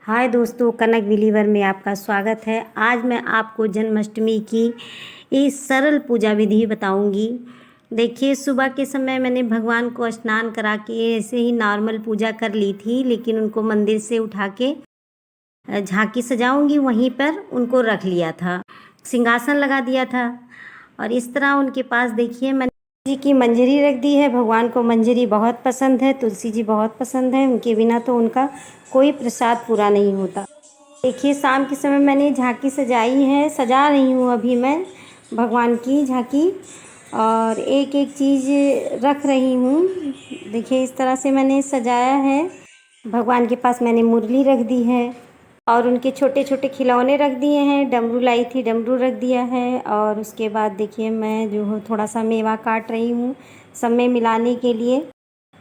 हाय दोस्तों, कनक बिलीवर में आपका स्वागत है। आज मैं आपको जन्माष्टमी की इस सरल पूजा विधि बताऊंगी। देखिए, सुबह के समय मैंने भगवान को स्नान करा के ऐसे ही नॉर्मल पूजा कर ली थी, लेकिन उनको मंदिर से उठा के झांकी सजाऊंगी वहीं पर उनको रख लिया था, सिंहासन लगा दिया था। और इस तरह उनके पास देखिए मैंने जी की मंजरी रख दी है। भगवान को मंजरी बहुत पसंद है, तुलसी जी बहुत पसंद है, उनके बिना तो उनका कोई प्रसाद पूरा नहीं होता। देखिए, शाम के समय मैंने झांकी सजाई है, सजा रही हूँ अभी मैं भगवान की झांकी, और एक एक चीज़ रख रही हूँ। देखिए, इस तरह से मैंने सजाया है। भगवान के पास मैंने मुरली रख दी है और उनके छोटे छोटे खिलौने रख दिए हैं। डमरू लाई थी, डमरू रख दिया है। और उसके बाद देखिए मैं जो है थोड़ा सा मेवा काट रही हूँ सब में मिलाने के लिए।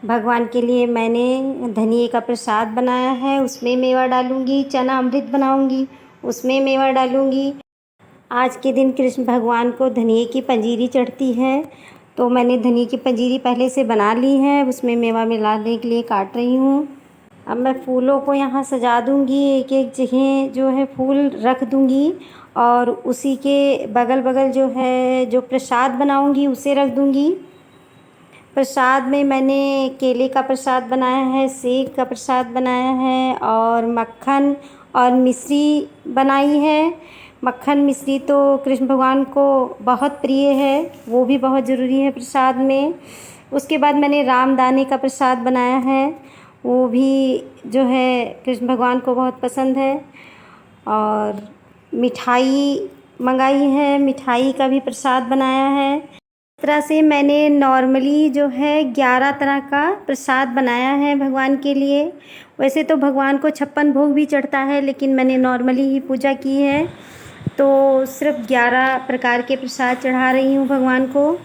भगवान के लिए मैंने धनिए का प्रसाद बनाया है, उसमें मेवा डालूँगी। चना अमृत बनाऊँगी, उसमें मेवा डालूँगी। आज के दिन कृष्ण भगवान को धनिए की पंजीरी चढ़ती है, तो मैंने धनिए की पंजीरी पहले से बना ली है, उसमें मेवा मिलाने के लिए काट रही हूँ। अब मैं फूलों को यहाँ सजा दूँगी, एक एक जगह जो है फूल रख दूँगी, और उसी के बगल बगल जो है जो प्रसाद बनाऊँगी उसे रख दूँगी। प्रसाद में मैंने केले का प्रसाद बनाया है, सेब का प्रसाद बनाया है, और मक्खन और मिश्री बनाई है। मक्खन मिश्री तो कृष्ण भगवान को बहुत प्रिय है, वो भी बहुत ज़रूरी है प्रसाद में। उसके बाद मैंने रामदाने का प्रसाद बनाया है, वो भी जो है कृष्ण भगवान को बहुत पसंद है। और मिठाई मंगाई है, मिठाई का भी प्रसाद बनाया है। इस तरह से मैंने नॉर्मली जो है 11 तरह का प्रसाद बनाया है भगवान के लिए। वैसे तो भगवान को 56 भोग भी चढ़ता है, लेकिन मैंने नॉर्मली ही पूजा की है, तो सिर्फ 11 प्रकार के प्रसाद चढ़ा रही हूँ भगवान को।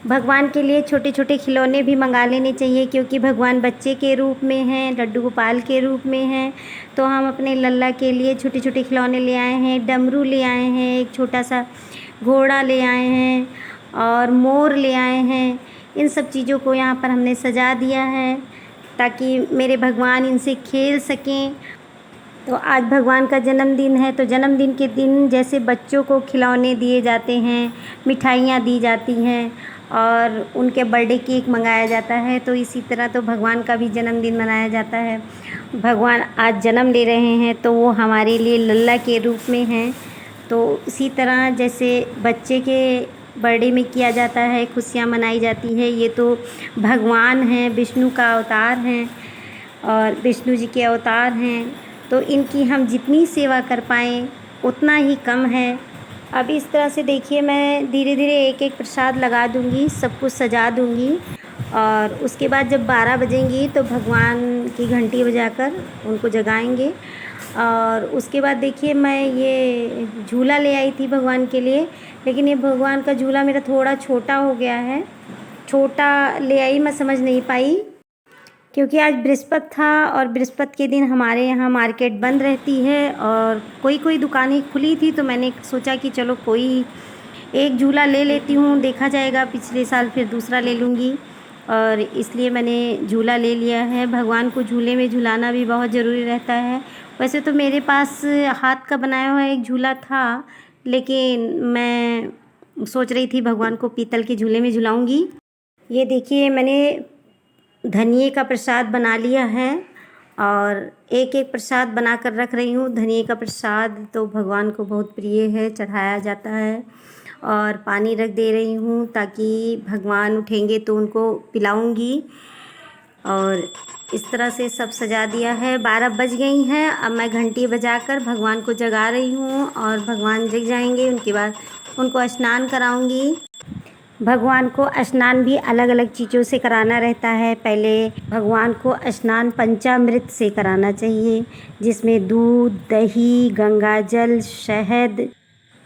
भगवान के लिए छोटे छोटे खिलौने भी मंगा लेने चाहिए, क्योंकि भगवान बच्चे के रूप में हैं, लड्डू गोपाल के रूप में हैं। तो हम अपने लल्ला के लिए छोटे छोटे खिलौने ले आए हैं, डमरू ले आए हैं, एक छोटा सा घोड़ा ले आए हैं, और मोर ले आए हैं। इन सब चीज़ों को यहाँ पर हमने सजा दिया है ताकि मेरे भगवान इनसे खेल सकें। तो आज भगवान का जन्मदिन है, तो जन्मदिन के दिन जैसे बच्चों को खिलौने दिए जाते हैं, मिठाइयाँ दी जाती हैं, और उनके बर्थडे केक मंगाया जाता है, तो इसी तरह तो भगवान का भी जन्मदिन मनाया जाता है। भगवान आज जन्म ले रहे हैं, तो वो हमारे लिए लल्ला के रूप में हैं। तो इसी तरह जैसे बच्चे के बर्थडे में किया जाता है, खुशियाँ मनाई जाती है। ये तो भगवान हैं, विष्णु का अवतार हैं, और विष्णु जी के अवतार हैं, तो इनकी हम जितनी सेवा कर पाएँ उतना ही कम है। अब इस तरह से देखिए मैं धीरे धीरे एक एक प्रसाद लगा दूँगी, सब कुछ सजा दूँगी, और उसके बाद जब 12 बजेंगी तो भगवान की घंटी बजाकर उनको जगाएंगे। और उसके बाद देखिए मैं ये झूला ले आई थी भगवान के लिए, लेकिन ये भगवान का झूला मेरा थोड़ा छोटा हो गया है। छोटा ले आई, मैं समझ नहीं पाई, क्योंकि आज बृहस्पति था, और बृहस्पति के दिन हमारे यहाँ मार्केट बंद रहती है, और कोई कोई दुकानें खुली थी, तो मैंने सोचा कि चलो कोई एक झूला ले लेती हूँ, देखा जाएगा, पिछले साल फिर दूसरा ले लूँगी, और इसलिए मैंने झूला ले लिया है। भगवान को झूले में झुलाना भी बहुत ज़रूरी रहता है। वैसे तो मेरे पास हाथ का बनाया हुआ एक झूला था, लेकिन मैं सोच रही थी भगवान को पीतल के झूले में झुलाऊँगी। ये देखिए मैंने धनिए का प्रसाद बना लिया है, और एक एक प्रसाद बना कर रख रही हूँ। धनिए का प्रसाद तो भगवान को बहुत प्रिय है, चढ़ाया जाता है। और पानी रख दे रही हूँ ताकि भगवान उठेंगे तो उनको पिलाऊंगी। और इस तरह से सब सजा दिया है। 12 बज गई हैं, अब मैं घंटी बजाकर भगवान को जगा रही हूँ, और भगवान जग जाएंगे, उनके बाद उनको स्नान कराऊंगी। भगवान को स्नान भी अलग अलग चीज़ों से कराना रहता है। पहले भगवान को स्नान पंचामृत से कराना चाहिए, जिसमें दूध, दही, गंगा जल, शहद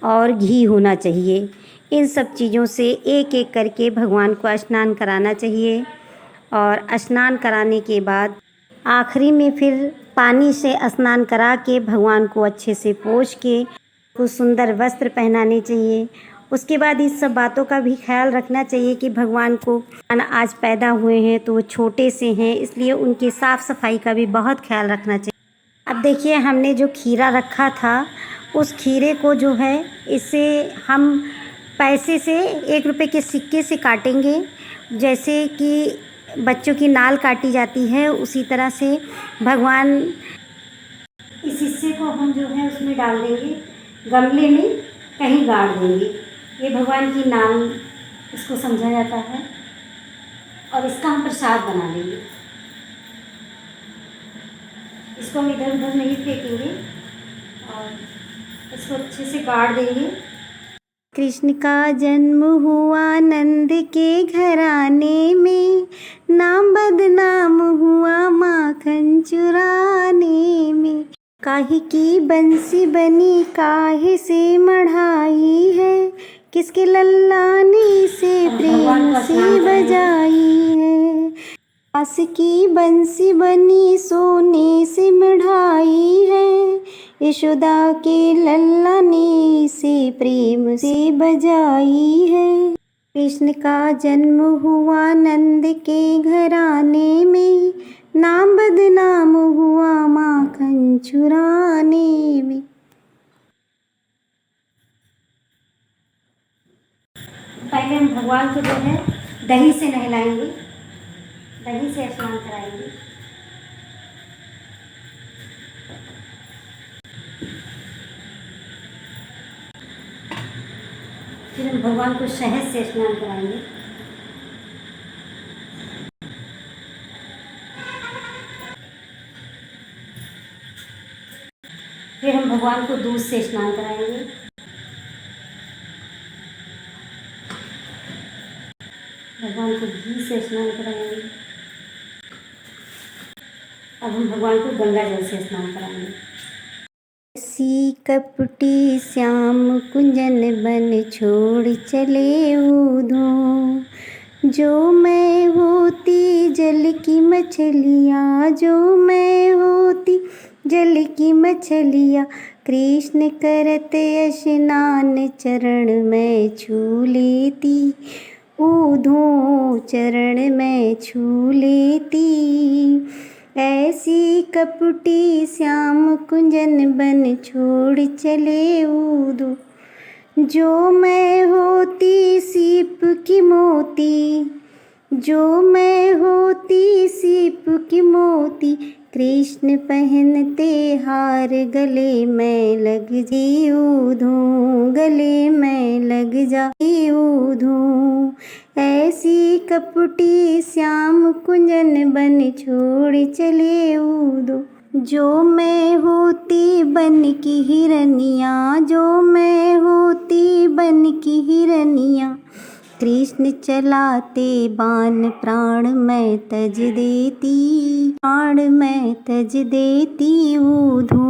और घी होना चाहिए। इन सब चीज़ों से एक एक करके भगवान को स्नान कराना चाहिए। और स्नान कराने के बाद आखिरी में फिर पानी से स्नान करा के भगवान को अच्छे से पोंछ के कुछ सुंदर वस्त्र पहनाने चाहिए। उसके बाद इस सब बातों का भी ख्याल रखना चाहिए कि भगवान को आज पैदा हुए हैं तो वो छोटे से हैं, इसलिए उनकी साफ़ सफाई का भी बहुत ख्याल रखना चाहिए। अब देखिए हमने जो खीरा रखा था उस खीरे को जो है इसे हम पैसे से 1 रुपए के सिक्के से काटेंगे। जैसे कि बच्चों की नाल काटी जाती है उसी तरह से भगवान इस हिस्से को हम जो है उसमें डाल देंगे, गमले में कहीं गाड़ देंगे। ये भगवान की नाल इसको समझा जाता है और इसका हम प्रसाद बना लेंगे। इसको हम इधर उधर नहीं फेंकेंगे और इसको अच्छे से गाड़ देंगे। कृष्ण का जन्म हुआ नंद के घराने में, नाम बदनाम हुआ माखन चुराने में। काहे की बंसी बनी काहे से मढ़ाई है, किसके लल्ला ने से प्रेम से बजाई है। कास की बंसी बनी सोने से मढ़ाई है, यशोदा के लल्ला ने से प्रेम से बजाई है। कृष्ण का जन्म हुआ नंद के घराने में, नाम बदनाम हुआ माखन चुराने में। पहले हम भगवान को जो है दही से नहलाएंगे, दही से स्नान कराएंगे। फिर हम भगवान को शहद से स्नान कराएंगे। फिर हम भगवान को दूध से स्नान कराएंगे। भगवान को घी से स्नान कराएंगे। अब हम भगवान को गंगा जल से स्नान कराएंगे। सी कपटी श्याम कुंजन बन छोड़ चले ऊधो, जो मैं होती जल की मछलियाँ, जो मैं होती जल की मछलियाँ। कृष्ण करत स्नान चरण में छू लेती, ऊधो चरण में छू लेती। ऐसी कपटी श्याम कुंजन बन छोड़ चले ऊधो, जो मैं होती सीप की मोती, जो मैं होती सीप की मोती। कृष्ण पहनते हार गले में लग जी ऊधो, गले में लग जाई ऊधो। ऐसी कपटी श्याम कुंजन बन छोड़ चले ऊधो, जो मैं होती बन की हिरनिया, जो मैं होती बन की हिरनिया। कृष्ण चलाते बाण प्राण में तज देती, प्राण में तज देती ऊधो।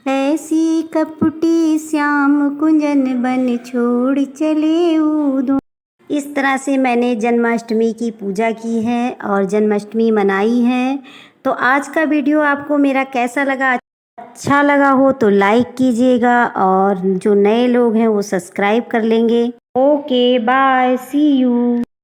ऐसी कपटी श्याम कुंजन बन छोड़ चले ऊधो। इस तरह से मैंने जन्माष्टमी की पूजा की है और जन्माष्टमी मनाई है। तो आज का वीडियो आपको मेरा कैसा लगा? अच्छा लगा हो तो लाइक कीजिएगा और जो नए लोग हैं वो सब्सक्राइब कर लेंगे। Okay bye, see you.